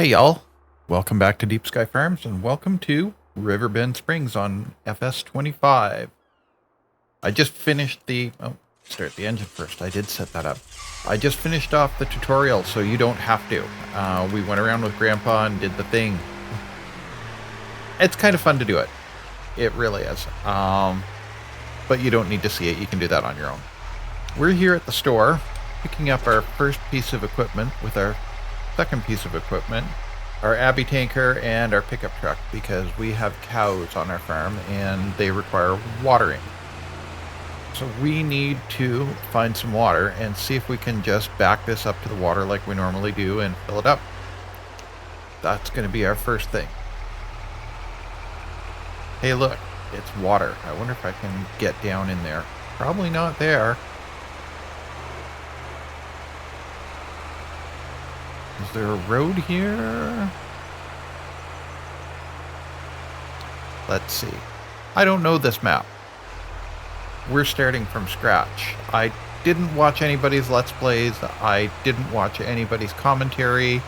Hey y'all, welcome back to Deep Sky Farms and welcome to Riverbend Springs on FS25. I just finished start the engine first. I did set that up. I just finished off the tutorial so you don't have to. We went around with Grandpa and did the thing. It's kind of fun to do it. It really is. But you don't need to see it. You can do that on your own. We're here at the store picking up our first piece of equipment with our second piece of equipment, our Abbey tanker and our pickup truck, because we have cows on our farm and they require watering. So we need to find some water and see if we can just back this up to the water like we normally do and fill it up. That's going to be our first thing. Hey look, it's water. I wonder if I can get down in there. Probably not there. Is there a road here? Let's see. I don't know this map. We're starting from scratch. I didn't watch anybody's Let's Plays. I didn't watch anybody's commentary.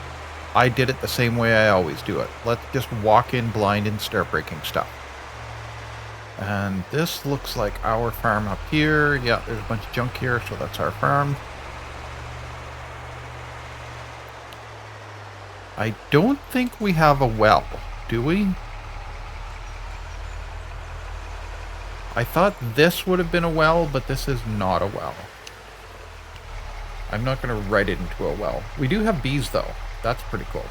I did it the same way I always do it. Let's just walk in blind and start breaking stuff. And this looks like our farm up here. Yeah, there's a bunch of junk here, so that's our farm. I don't think we have a well, do we? I thought this would have been a well, but this is not a well. I'm not going to write it into a well. We do have bees, though. That's pretty cool.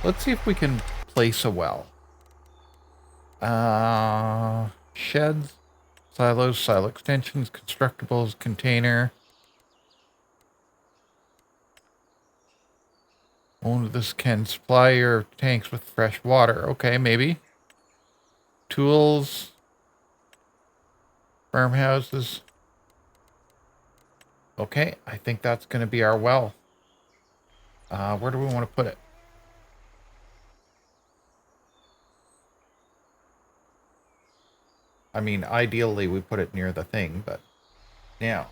Let's see if we can place a well. Sheds, silos, silo extensions, constructibles, container. Only this can supply your tanks with fresh water. Okay, maybe. Tools. Farmhouses. Okay, I think that's going to be our well. Where do we want to put it? I mean, ideally we put it near the thing, but now,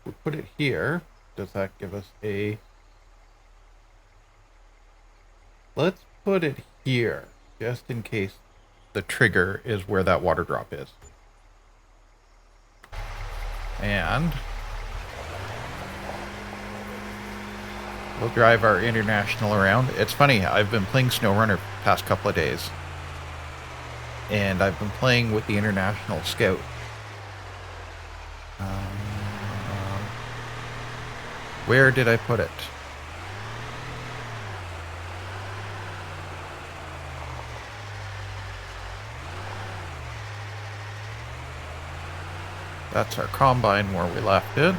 we put it here. Does that give us a... Let's put it here, just in case the trigger is where that water drop is. And we'll drive our International around. It's funny, I've been playing SnowRunner the past couple of days. And I've been playing with the International Scout. Where did I put it? That's our combine where we left it.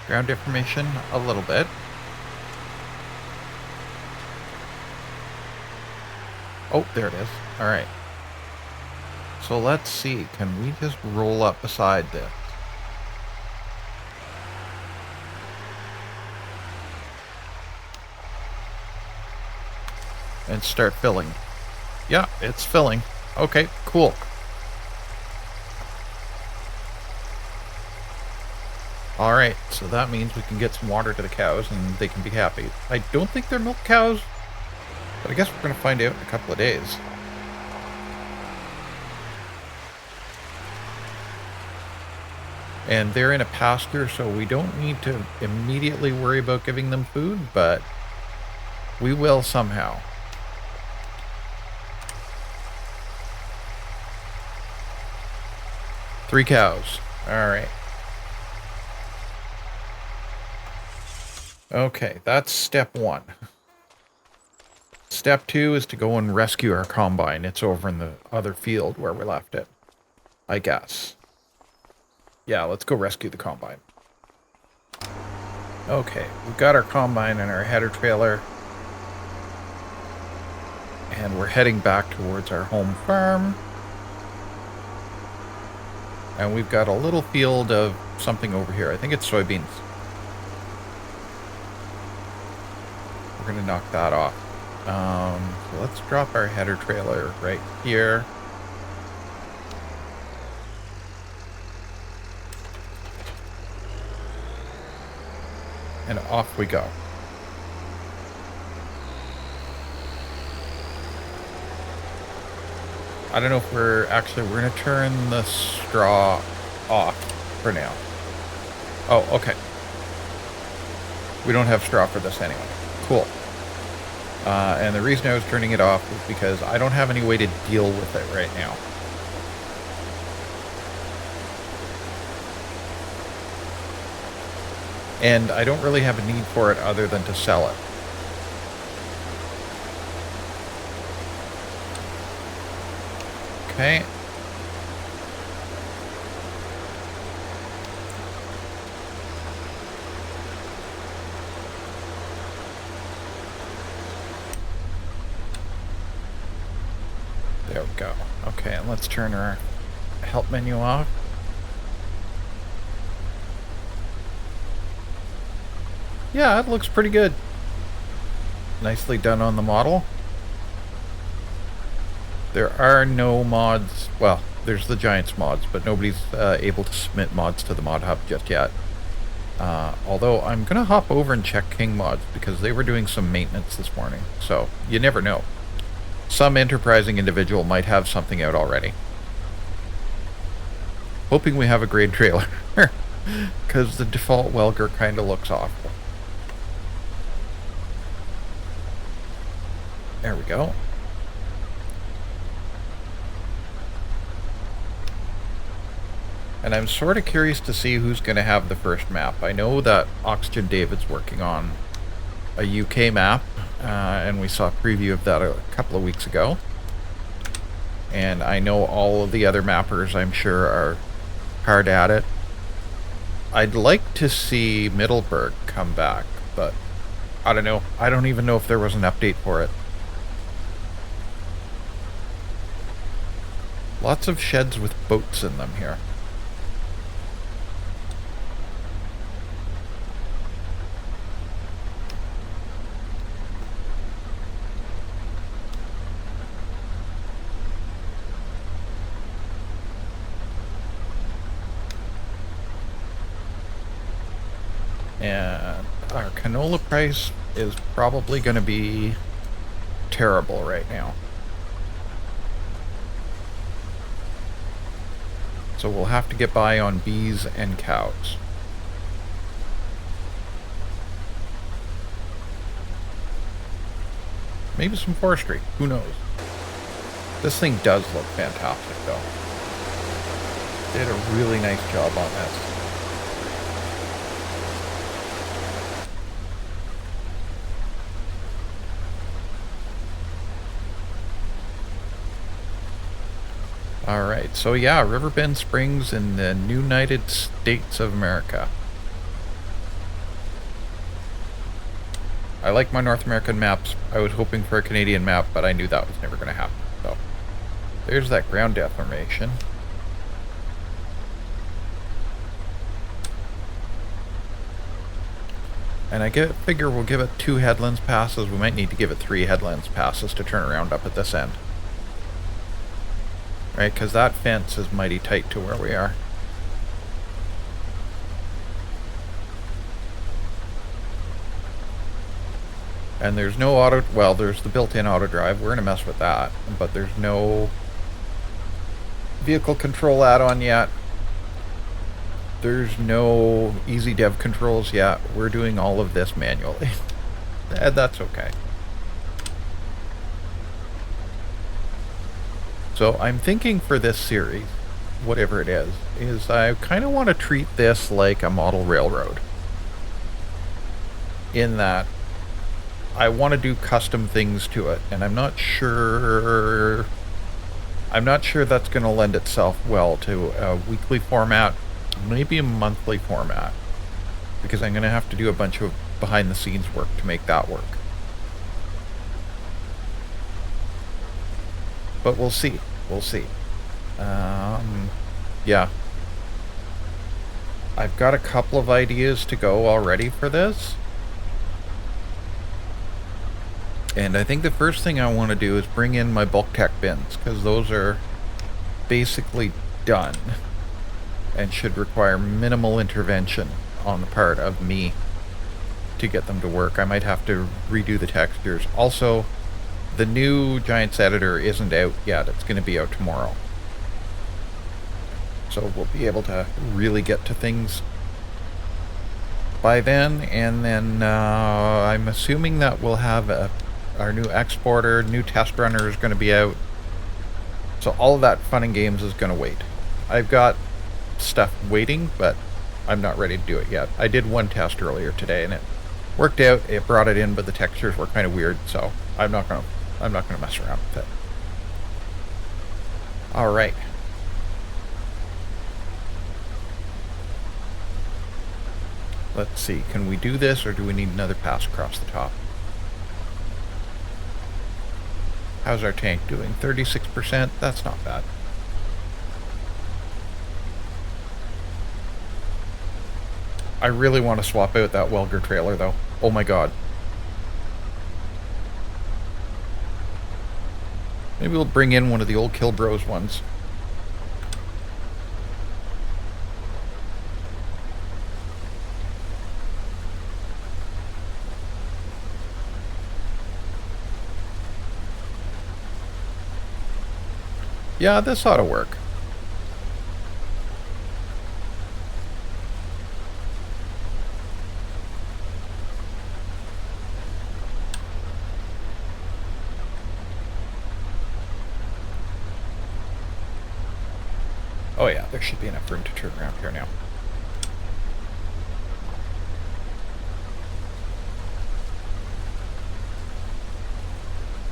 Ground deformation, a little bit. Oh, there it is. All right. So let's see. Can we just roll up beside this? And start filling. Yeah, it's filling. Okay, cool. Alright, so that means we can get some water to the cows and they can be happy. I don't think they're milk cows, but I guess we're going to find out in a couple of days. And they're in a pasture, so we don't need to immediately worry about giving them food, but we will somehow. Three cows. Alright. Okay, that's step one. Step two is to go and rescue our combine. It's over in the other field where we left it, I guess. Yeah, let's go rescue the combine. Okay, we've got our combine and our header trailer. And we're heading back towards our home farm. And we've got a little field of something over here. I think it's soybeans. We're going to knock that off. So let's drop our header trailer right here. and off we go. I don't know if we're going to turn the straw off for now. Oh, okay. We don't have straw for this anyway. Cool. And the reason I was turning it off is because I don't have any way to deal with it right now. And I don't really have a need for it other than to sell it. Okay. There we go. Okay, and let's turn our help menu off. Yeah, it looks pretty good. Nicely done on the model. There are no mods. Well, there's the Giants mods, but nobody's able to submit mods to the mod hub just yet. Although I'm going to hop over and check King mods because they were doing some maintenance this morning. So you never know. Some enterprising individual might have something out already. Hoping we have a grade trailer. Because the default Welger kind of looks awful. There we go. And I'm sort of curious to see who's going to have the first map. I know that Oxygen David's working on a UK map, and we saw a preview of that a couple of weeks ago. And I know all of the other mappers, I'm sure, are hard at it. I'd like to see Middleburg come back, but I don't know. I don't even know if there was an update for it. Lots of sheds with boats in them here. And our canola price is probably going to be terrible right now. So we'll have to get by on bees and cows. Maybe some forestry. Who knows? This thing does look fantastic, though. Did a really nice job on this. Alright, so yeah, Riverbend Springs in the United States of America. I like my North American maps. I was hoping for a Canadian map, but I knew that was never going to happen. So, there's that ground deformation. And I figure we'll give it 2 headlands passes. We might need to give it 3 headlands passes to turn around up at this end. Right, because that fence is mighty tight to where we are. And there's no auto, well, there's the built-in auto drive. We're going to mess with that. But there's no vehicle control add-on yet. There's no easy dev controls yet. We're doing all of this manually. And that's okay. So I'm thinking for this series, whatever it is I kind of want to treat this like a model railroad. In that I want to do custom things to it, and I'm not sure that's going to lend itself well to a weekly format, maybe a monthly format, because I'm going to have to do a bunch of behind the scenes work to make that work. But we'll see. We'll see. Yeah. I've got a couple of ideas to go already for this. And I think the first thing I want to do is bring in my bulk tech bins, because those are basically done and should require minimal intervention on the part of me to get them to work. I might have to redo the textures. Also, the new Giants editor isn't out yet. It's going to be out tomorrow. So we'll be able to really get to things by then. And then I'm assuming that we'll have our new exporter, new test runner is going to be out. So all of that fun and games is going to wait. I've got stuff waiting, but I'm not ready to do it yet. I did one test earlier today and it worked out. It brought it in, but the textures were kind of weird, so I'm not gonna mess around with it. All right. Let's see. Can we do this, or do we need another pass across the top? How's our tank doing? 36%? That's not bad. I really want to swap out that Welger trailer, though. Oh my god. Maybe we'll bring in one of the old Kill Bros ones. Yeah, this ought to work. Oh yeah, there should be enough room to turn around here now.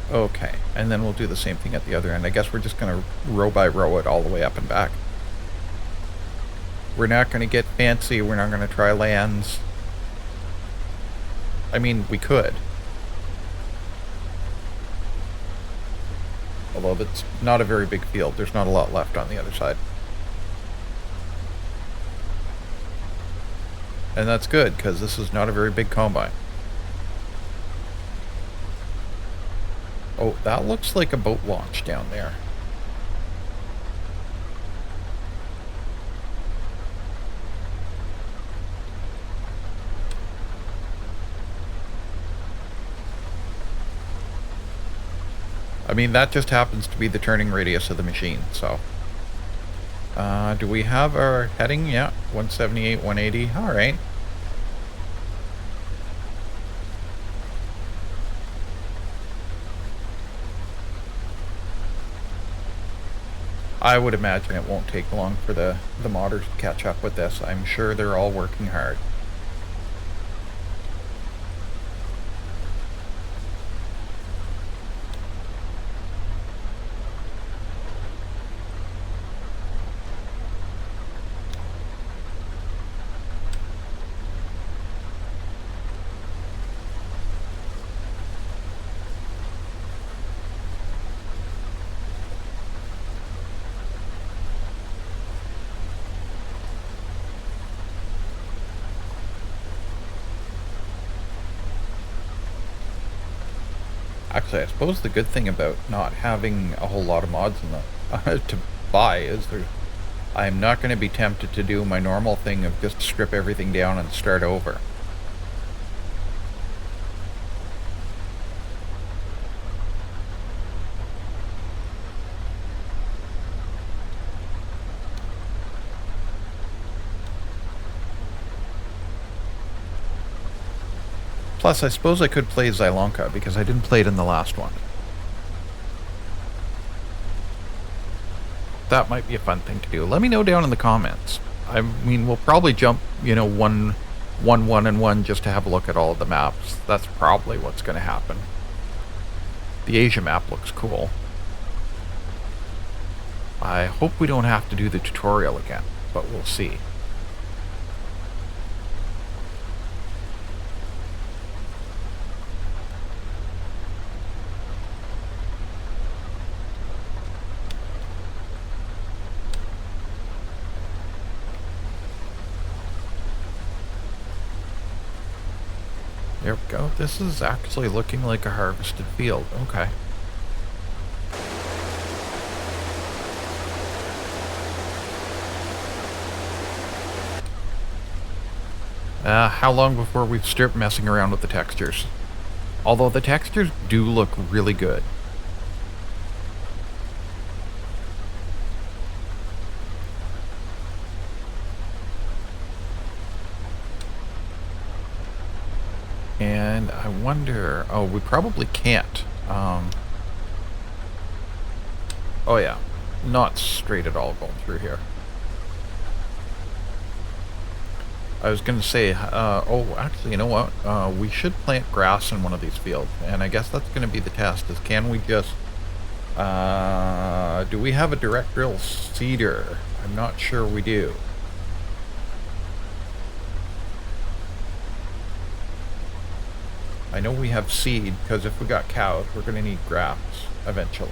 Okay, and then we'll do the same thing at the other end. I guess we're just going to row by row it all the way up and back. We're not going to get fancy. We're not going to try lands. I mean, we could. Although it's not a very big field. There's not a lot left on the other side. And that's good, because this is not a very big combine. Oh, that looks like a boat launch down there. I mean, that just happens to be the turning radius of the machine, so. Do we have our heading? Yeah, 178, 180. All right. I would imagine it won't take long for the modders to catch up with this. I'm sure they're all working hard. Actually, I suppose the good thing about not having a whole lot of mods in the to buy is I'm not going to be tempted to do my normal thing of just strip everything down and start over. Plus, I suppose I could play Xylonka, because I didn't play it in the last one. That might be a fun thing to do. Let me know down in the comments. I mean, we'll probably jump, you know, one, and one just to have a look at all of the maps. That's probably what's going to happen. The Asia map looks cool. I hope we don't have to do the tutorial again, but we'll see. There we go. This is actually looking like a harvested field. Okay. How long before we start messing around with the textures? Although the textures do look really good. And I wonder... Oh, we probably can't. Oh yeah, not straight at all going through here. I was going to say, oh, actually, you know what? We should plant grass in one of these fields. And I guess that's going to be the test, is can we just... do we have a direct drill seeder? I'm not sure we do. I know we have seed, because if we got cows, we're going to need grass eventually.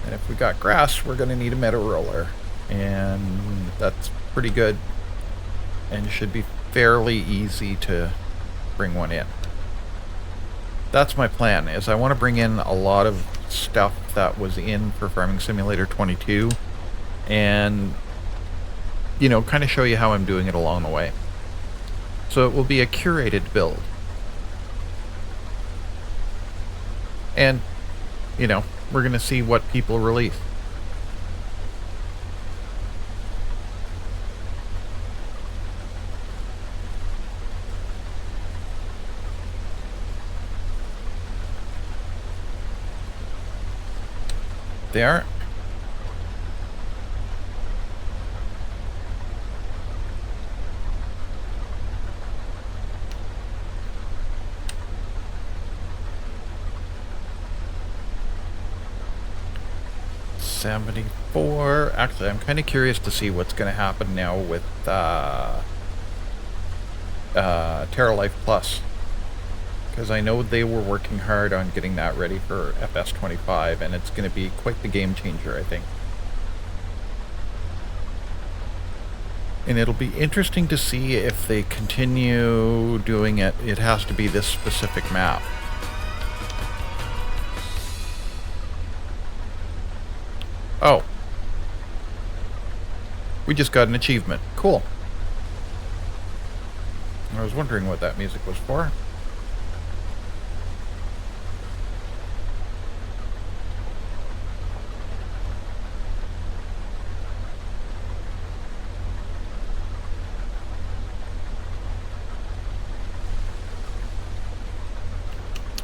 And if we got grass, we're going to need a meadow roller. And that's pretty good. And should be fairly easy to bring one in. That's my plan, is I want to bring in a lot of stuff that was in for Farming Simulator 22. And, you know, kind of show you how I'm doing it along the way. So it will be a curated build. And, you know, we're going to see what people release. They are. $74. Actually, I'm kind of curious to see what's going to happen now with Terra Life Plus, because I know they were working hard on getting that ready for FS25, and it's going to be quite the game changer, I think. And it'll be interesting to see if they continue doing it. It has to be this specific map. Oh. We just got an achievement. Cool. I was wondering what that music was for.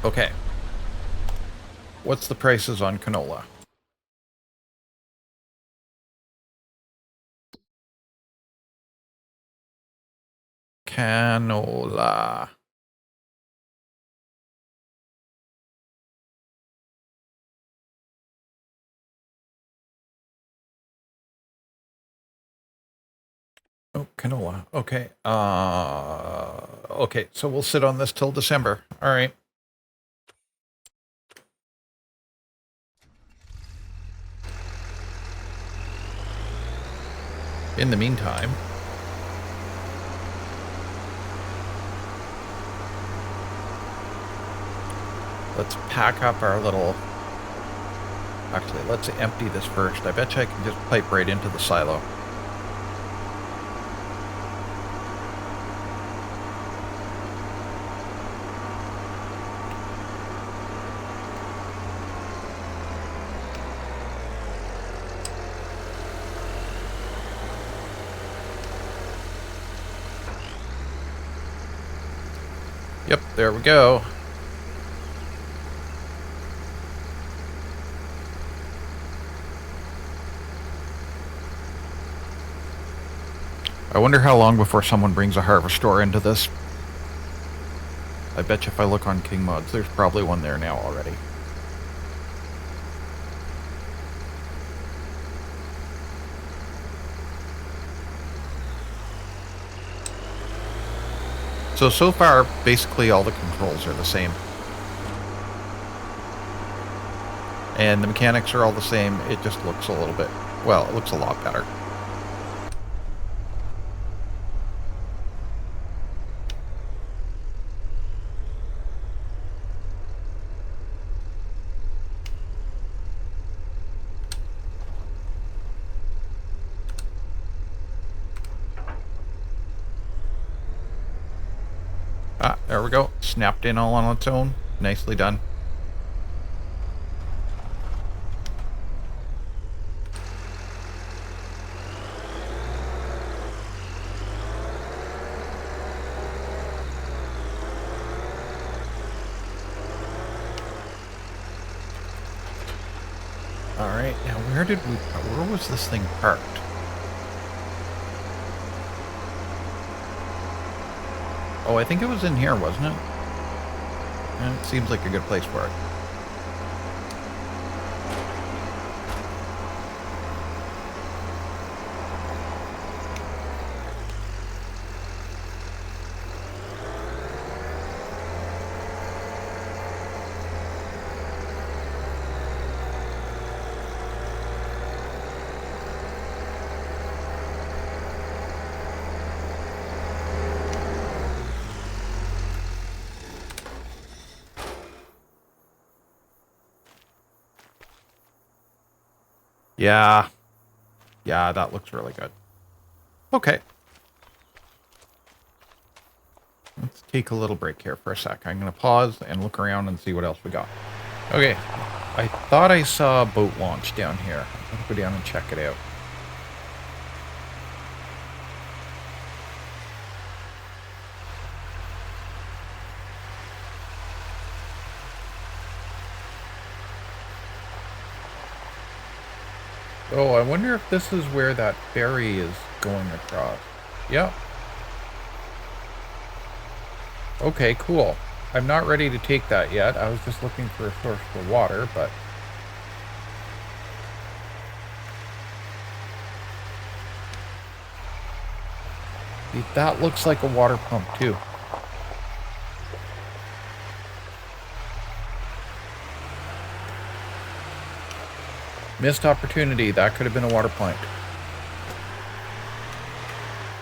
Okay. What's the prices on canola? Canola. Oh, canola. Okay. Okay, so we'll sit on this till December. All right. In the meantime, let's pack up our little... Actually, let's empty this first. I bet you I can just pipe right into the silo. Yep, there we go. I wonder how long before someone brings a harvestor into this. I bet you if I look on King Mods, there's probably one there now already. So far, basically all the controls are the same. And the mechanics are all the same, it just looks a little bit, well, it looks a lot better. Ah, there we go. Snapped in all on its own. Nicely done. All right, now where was this thing parked? Oh, I think it was in here, wasn't it? Yeah, it seems like a good place for it. Yeah. Yeah, that looks really good. Okay. Let's take a little break here for a sec. I'm going to pause and look around and see what else we got. Okay. I thought I saw a boat launch down here. I'm going to go down and check it out. Oh, I wonder if this is where that ferry is going across. Yep. Okay, cool. I'm not ready to take that yet. I was just looking for a source for water, but... that looks like a water pump, too. Missed opportunity. That could have been a water plant.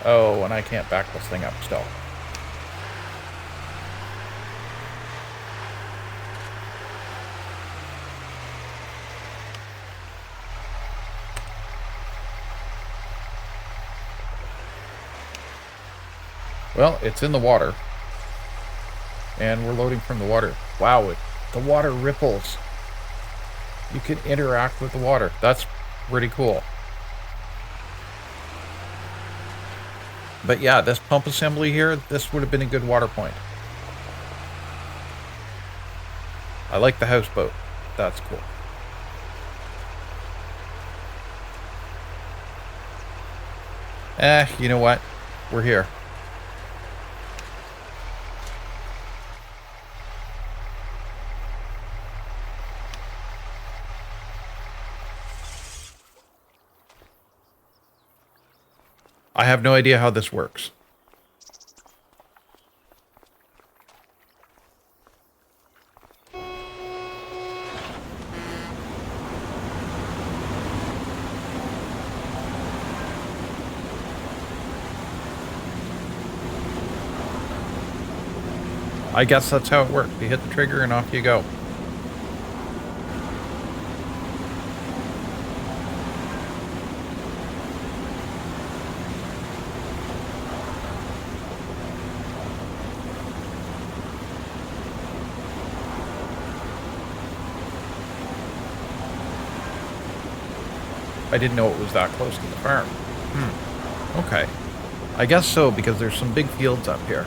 Oh, and I can't back this thing up still. Well, it's in the water. And we're loading from the water. Wow, the water ripples. You can interact with the water. That's pretty cool. But yeah, this pump assembly here, this would have been a good water point. I like the houseboat. That's cool. You know what? We're here. I have no idea how this works. I guess that's how it works. You hit the trigger and off you go. I didn't know it was that close to the farm. Okay. I guess so, because there's some big fields up here.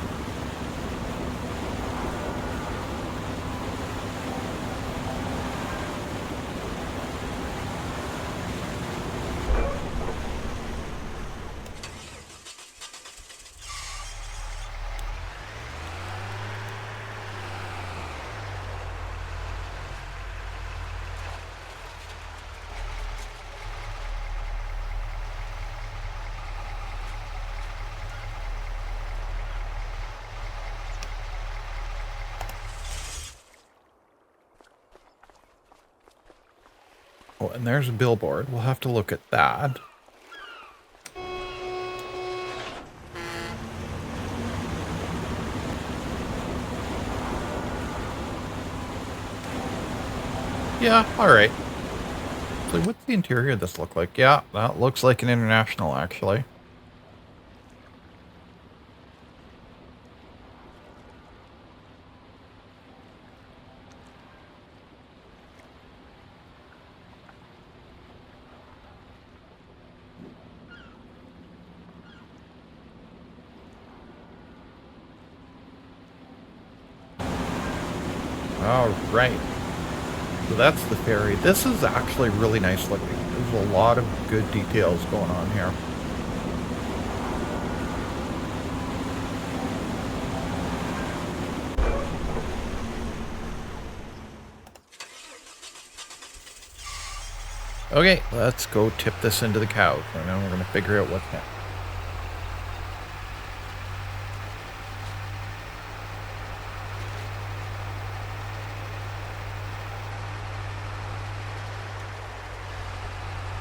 Oh, and there's a billboard. We'll have to look at that. Yeah, alright. So what's the interior of this look like? Yeah, that looks like an international, actually. All right. So that's the ferry. This is actually really nice looking. There's a lot of good details going on here. Okay, let's go tip this into the cows, and then we're going to figure out what's next.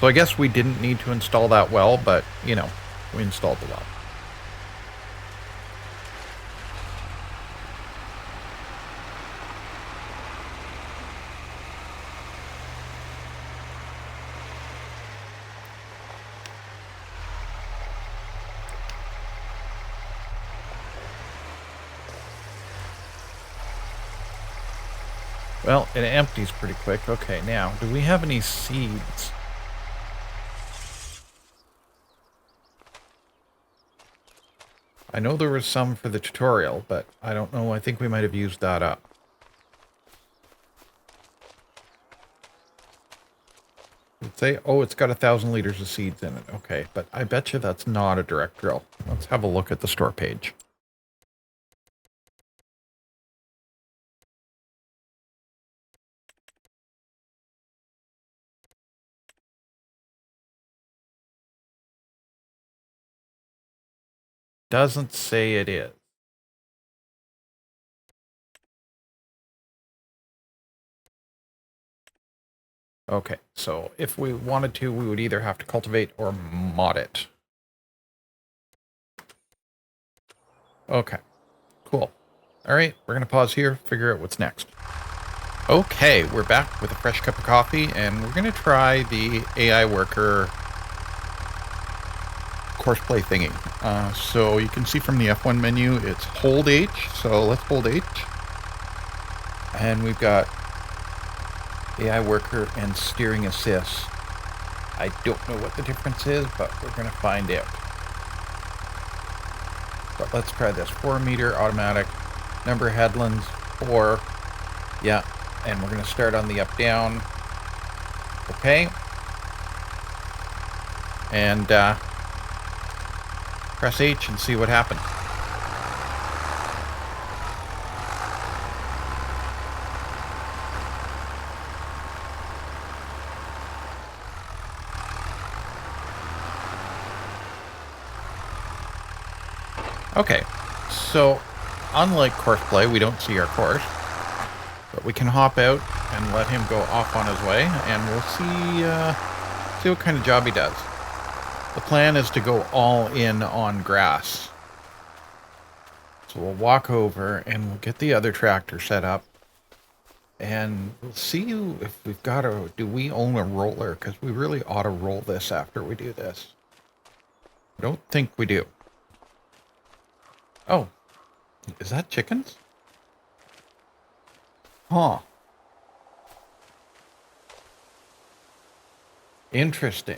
So I guess we didn't need to install that well, but, you know, we installed the well. Well, it empties pretty quick. Okay, now, do we have any seeds? I know there was some for the tutorial, but I don't know. I think we might have used that up. Let's say, oh, it's got 1,000 liters of seeds in it. Okay, but I bet you that's not a direct drill. Let's have a look at the store page. Doesn't say it is. Okay, so if we wanted to, we would either have to cultivate or mod it. Okay, cool. All right, we're going to pause here, figure out what's next. Okay, we're back with a fresh cup of coffee, and we're going to try the AI worker course play thingy. So you can see from the F1 menu, it's hold H. So let's hold H. And we've got AI worker and steering assist. I don't know what the difference is, but we're going to find out. But let's try this. 4-meter automatic. Number of headlands, 4. Yeah. And we're going to start on the up-down. Okay. And press H and see what happens. Okay, so unlike course play, we don't see our course, but we can hop out and let him go off on his way, and we'll see what kind of job he does. The plan is to go all in on grass. So we'll walk over and we'll get the other tractor set up, and we'll see if we've got do we own a roller, because we really ought to roll this after we do this. I don't think we do. Oh, is that chickens? Huh. Interesting.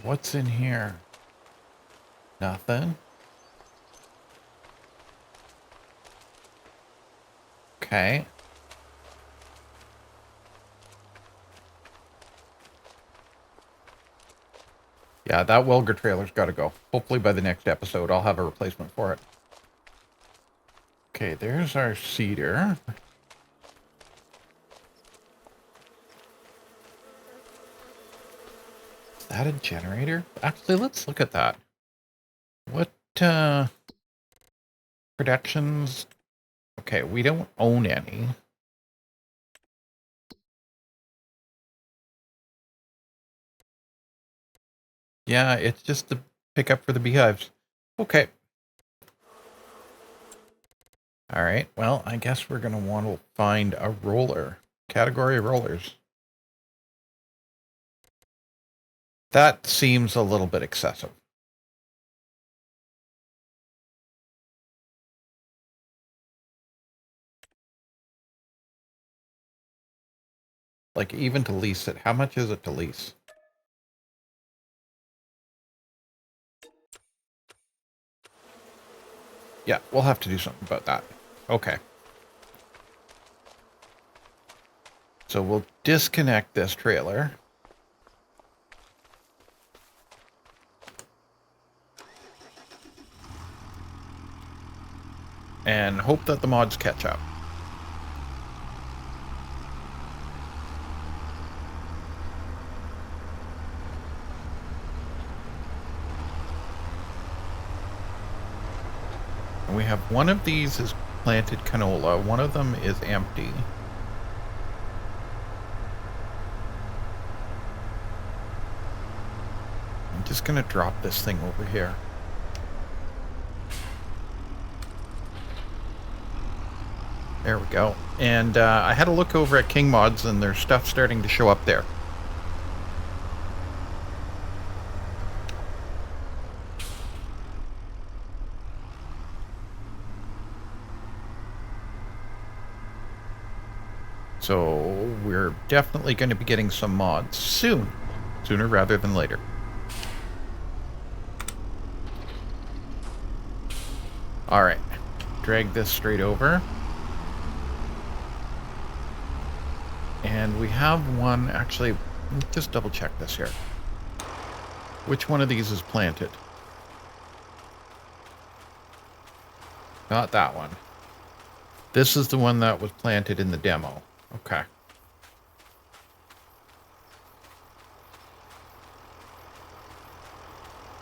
What's in here? Nothing. Okay. Yeah, that Welger trailer's got to go. Hopefully by the next episode, I'll have a replacement for it. Okay, there's our cedar. Is that a generator? Actually, let's look at that. What, productions? Okay, we don't own any. Yeah, it's just the pickup for the beehives. Okay. All right, well, I guess we're going to want to find a roller. Category rollers. That seems a little bit excessive. Like, even to lease it. How much is it to lease? Yeah, we'll have to do something about that. Okay. So we'll disconnect this trailer. And hope that the mods catch up. And we have one of these is planted canola. One of them is empty. I'm just going to drop this thing over here. There we go. And I had a look over at King Mods, and there's stuff starting to show up there. So we're definitely going to be getting some mods soon. Sooner rather than later. Alright. Drag this straight over. And we have one, actually, just double check this here. Which one of these is planted? Not that one. This is the one that was planted in the demo. Okay.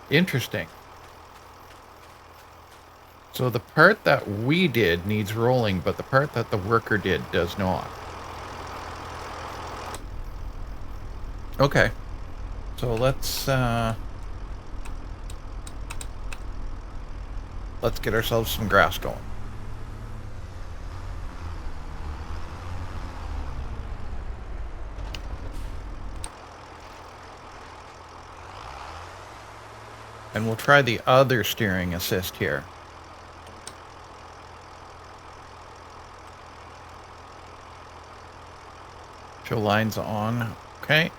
Interesting. So the part that we did needs rolling, but the part that the worker did does not. Okay. So let's get ourselves some grass going. And we'll try the other steering assist here. Show lines on. Okay.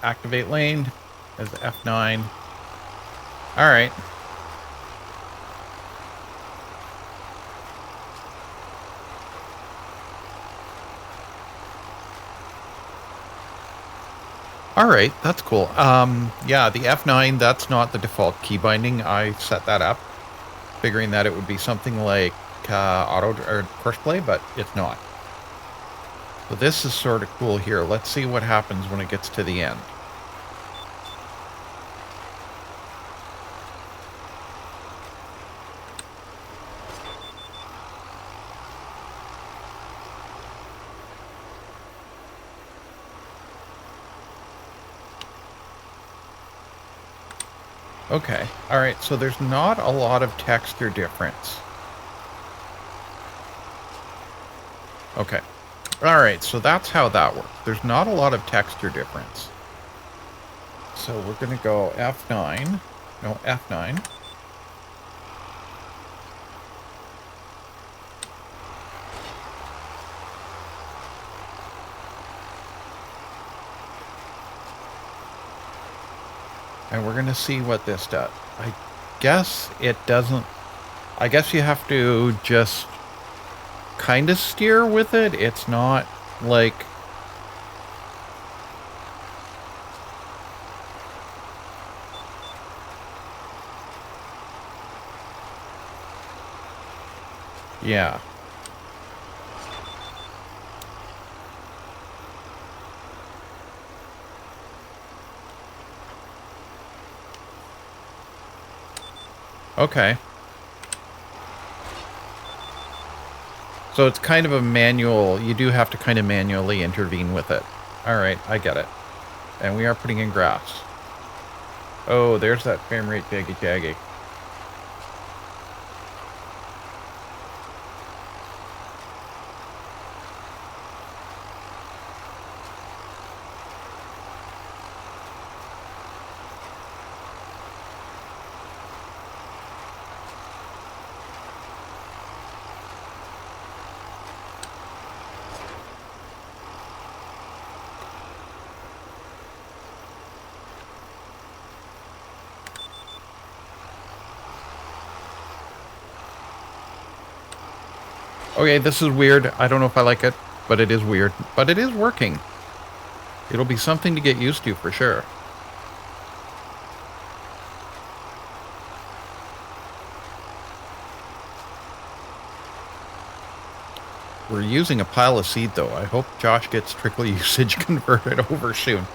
Activate lane as F9. All right. All right, that's cool. Yeah, the F9, that's not the default key binding. I set that up, figuring that it would be something like auto or course play, but it's not. So this is sort of cool here. Let's see what happens when it gets to the end. Okay, all right, so there's not a lot of texture difference. Okay, all right, so that's how that works. There's not a lot of texture difference. So we're going to go F9, no, F9. And we're going to see what this does. I guess it doesn't... I guess you have to just kind of steer with it. It's not like... Yeah. Okay. So it's kind of a manual, you do have to kind of manually intervene with it. Alright, I get it. And we are putting in grass. Oh, there's that frame rate jaggy. Okay, this is weird. I don't know if I like it, but it is weird. But it is working. It'll be something to get used to for sure. We're using a pile of seed, though. I hope Josh gets trickle usage converted over soon.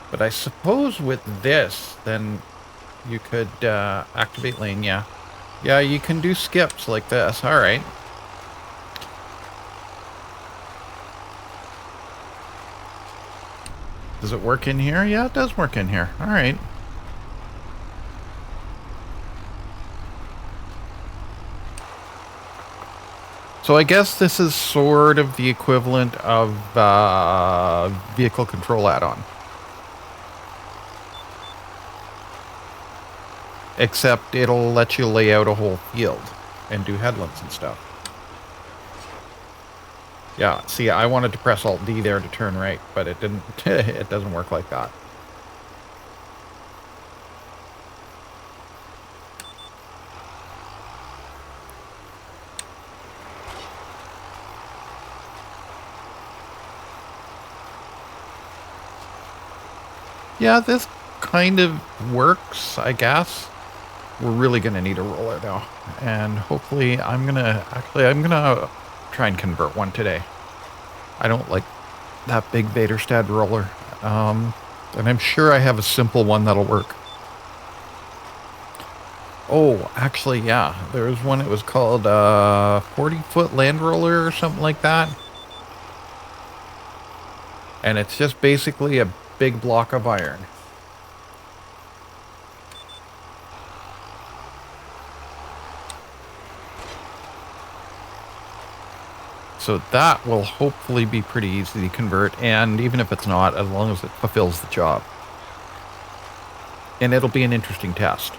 But I suppose with this, then you could activate lane, yeah. Yeah, you can do skips like this. All right. Does it work in here? Yeah, it does work in here. All right. So I guess this is sort of the equivalent of vehicle control add-on. Except it'll let you lay out a whole field and do headlands and stuff. Yeah, see, I wanted to press Alt-D there to turn right, but it didn't. It doesn't work like that. Yeah, this kind of works, I guess. We're really going to need a roller now. And hopefully I'm going to try and convert one today. I don't like that big Vaderstad roller. And I'm sure I have a simple one that'll work. Oh, actually, yeah. There was one, it was called 40-foot land roller or something like that. And it's just basically a big block of iron. So that will hopefully be pretty easy to convert, and even if it's not, as long as it fulfills the job. And it'll be an interesting test.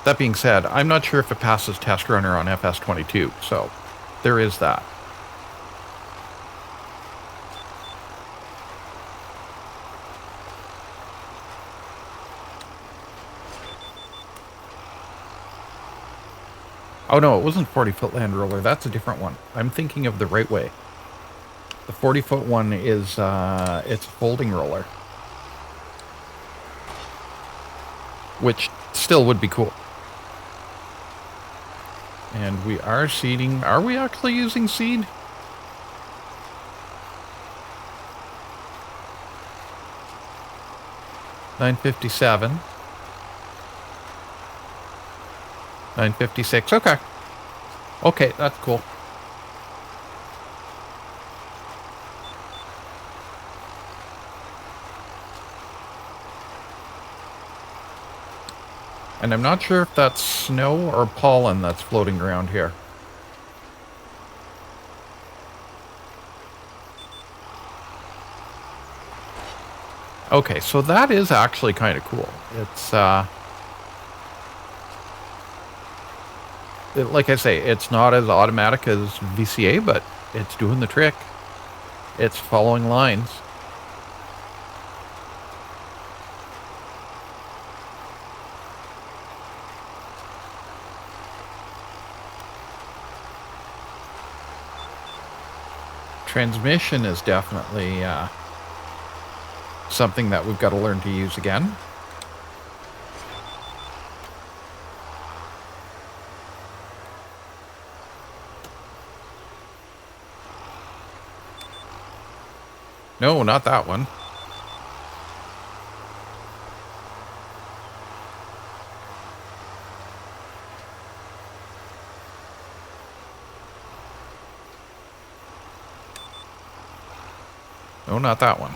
That being said, I'm not sure if it passes Test Runner on FS22, so there is that. Oh no, it wasn't 40-foot land roller. That's a different one. I'm thinking of the right way. The 40-foot one is, it's a folding roller. Which still would be cool. And we are seeding. Are we actually using seed? $9.57. $9.56. Okay. Okay, that's cool. And I'm not sure if that's snow or pollen that's floating around here. Okay, so that is actually kind of cool. It's, like I say, it's not as automatic as VCA, but it's doing the trick. It's following lines. Transmission is definitely something that we've got to learn to use again. No, not that one. No, not that one.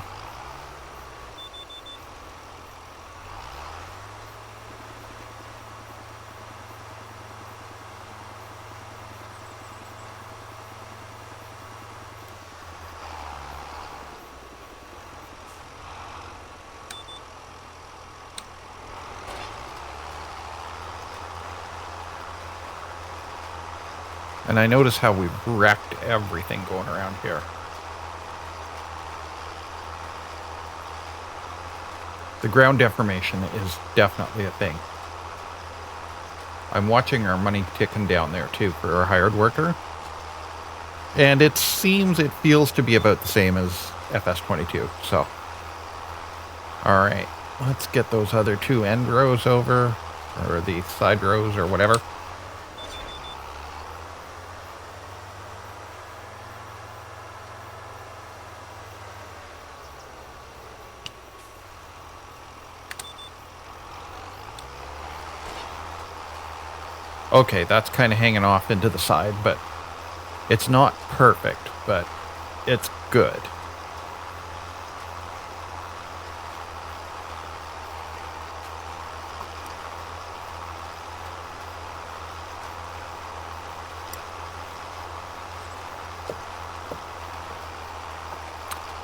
And I notice how we've wrecked everything going around here. The ground deformation is definitely a thing. I'm watching our money ticking down there too for our hired worker. And it feels to be about the same as FS22, so. Alright, let's get those other two end rows over, or the side rows or whatever. Okay, that's kind of hanging off into the side, but it's not perfect, but it's good.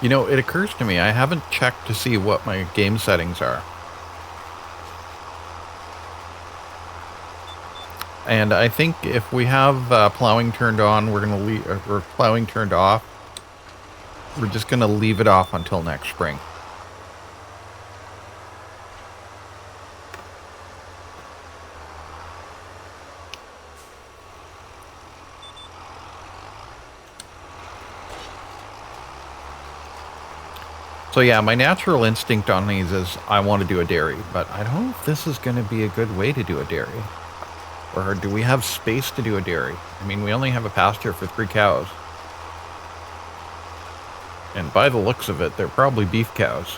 You know, it occurs to me, I haven't checked to see what my game settings are. And I think if we have plowing turned on, we're going to leave, or plowing turned off, we're just going to leave it off until next spring. So yeah, my natural instinct on these is I want to do a dairy, but I don't know if this is going to be a good way to do a dairy. Or do we have space to do a dairy? I mean, we only have a pasture for 3 cows. And by the looks of it, they're probably beef cows.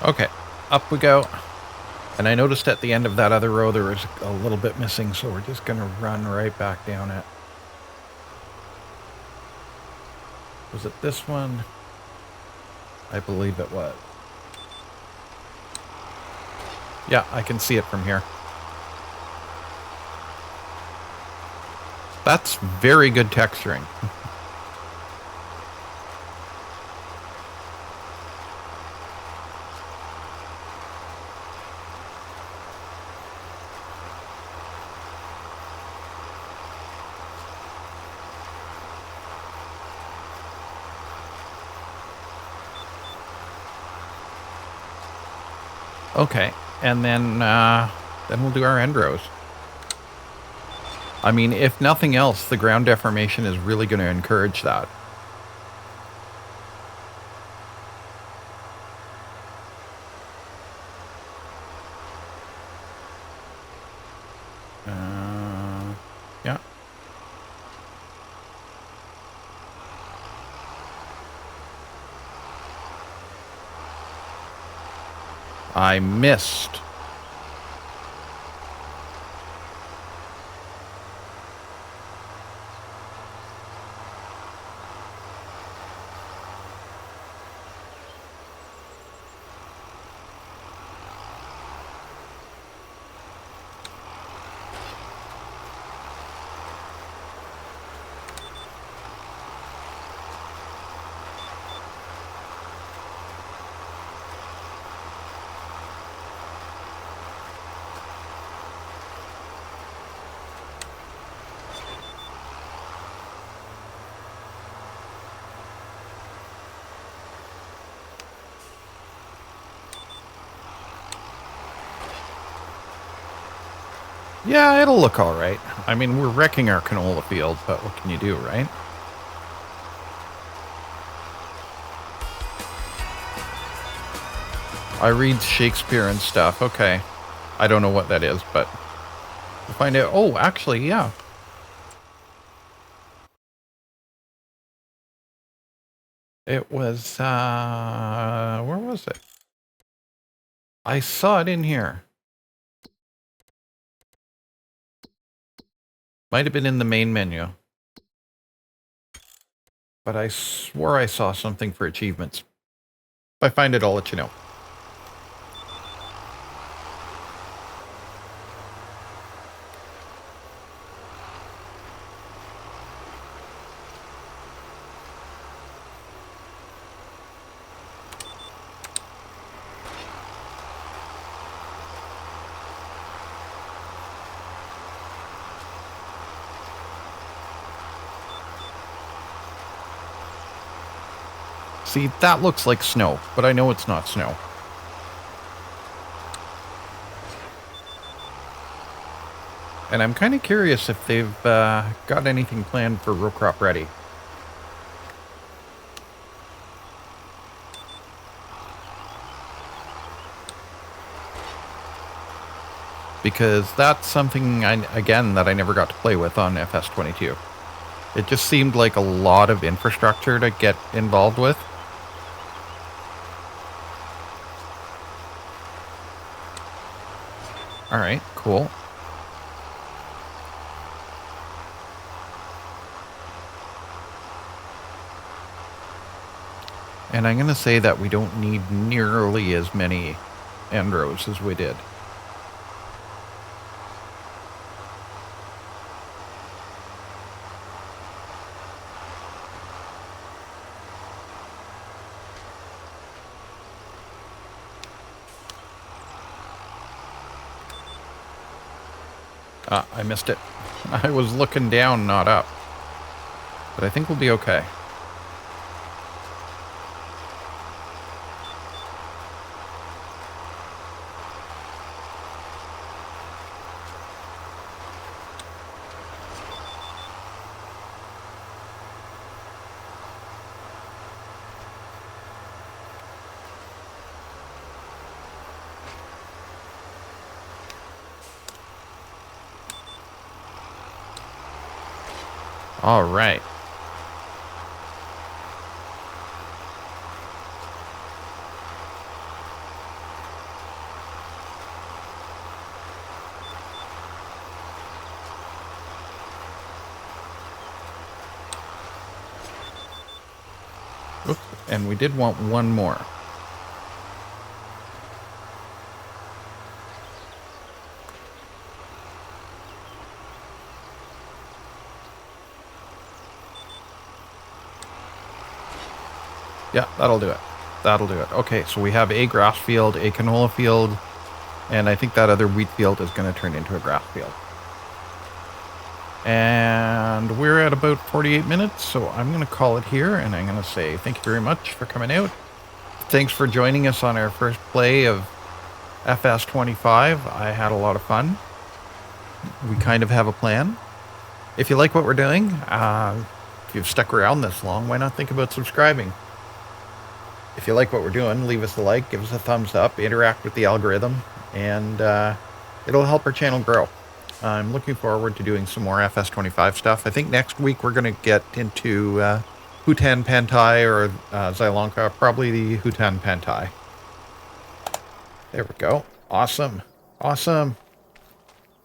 Okay, up we go. And I noticed at the end of that other row there was a little bit missing, so we're just going to run right back down it. Was it this one? I believe it was. Yeah, I can see it from here. That's very good texturing. Okay, and then we'll do our end rows. I mean, if nothing else, the ground deformation is really going to encourage that. Yeah. I missed. Yeah, it'll look all right. I mean, we're wrecking our canola field, but what can you do, right? I read Shakespeare and stuff. Okay. I don't know what that is, but we'll find out. Oh, actually, yeah. It was, where was it? I saw it in here. Might have been in the main menu. But I swore I saw something for achievements. If I find it, I'll let you know. See, that looks like snow, but I know it's not snow. And I'm kind of curious if they've got anything planned for row crop ready. Because that's something, again, that I never got to play with on FS22. It just seemed like a lot of infrastructure to get involved with. All right, cool. And I'm going to say that we don't need nearly as many end rows as we did. I missed it. I was looking down, not up. But I think we'll be okay. All right. Oops. And we did want one more. Yeah, that'll do it. That'll do it. Okay, so we have a grass field, a canola field, and I think that other wheat field is going to turn into a grass field. And we're at about 48 minutes, so I'm going to call it here, and I'm going to say thank you very much for coming out. Thanks for joining us on our first play of FS25. I had a lot of fun. We kind of have a plan. If you like what we're doing, if you've stuck around this long, why not think about subscribing? If you like what we're doing, leave us a like, give us a thumbs up, interact with the algorithm, and it'll help our channel grow. I'm looking forward to doing some more FS25 stuff. I think next week we're going to get into Hutan Pantai or Xylanka, probably the Hutan Pantai. There we go. Awesome. Awesome.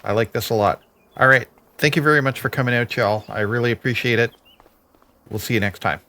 I like this a lot. All right. Thank you very much for coming out, y'all. I really appreciate it. We'll see you next time.